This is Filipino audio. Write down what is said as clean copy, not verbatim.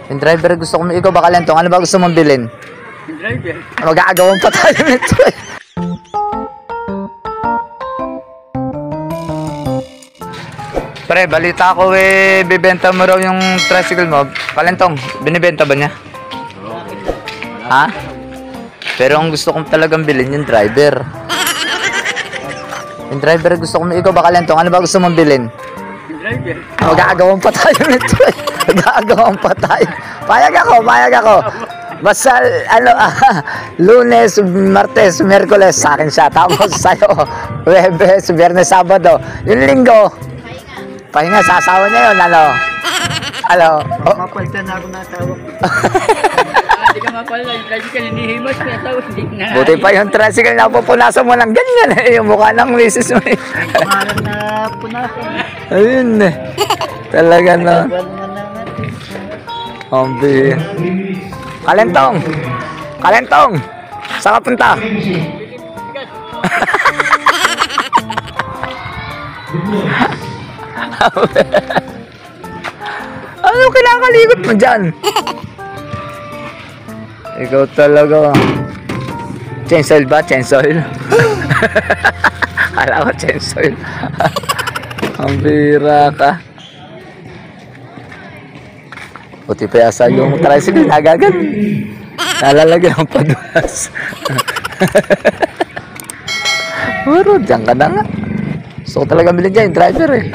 Yung driver gusto ko, ikaw baka lentong, ano ba gusto mong bilhin? Yung driver. Mag-aagawan pa tayo nito eh. Pre, balita ko eh, bibenta mo raw yung tricycle mo. Kalentong, binibenta ba niya? Ha? Pero ang gusto kong talagang bilhin yung driver. Yung driver gusto kong, ikaw baka lentong, ano ba gusto mong bilhin? Yung driver. Mag-aagawan pa tayo nito eh. Mag-aagawan pa tayo. Payag ako. Basta, Lunes, Martes, Miyerkules, sa akin siya. Tapos sa'yo, Webes, Biyernes, Sabado. Yung Linggo, pahinga, sa asawa niya yun, ano? Oh. Mapalitan na ako ng asawa. Hindi ka mapalitan. Yung tricycle, hinihimas ko yung asawa. Hindi na. Buti pa yung tricycle na pupunasan mo ng ganyan eh. Yung mukha ng misis mo eh. Pangalan na punasan. Ayun eh. Talaga na. Wala na natin. Ambi. Kalentong. Saan ka punta? Ano kinakaligot mo dyan? Ikaw talaga. Chainsaw ba? Chainsaw? Kala ko chainsaw. Ang bira ka. Buti pa yasa yung tricycle nagagan. Nalalagyan ng padulas. Puro, dyan ka na nga. So talaga bilhin dyan yung driver eh.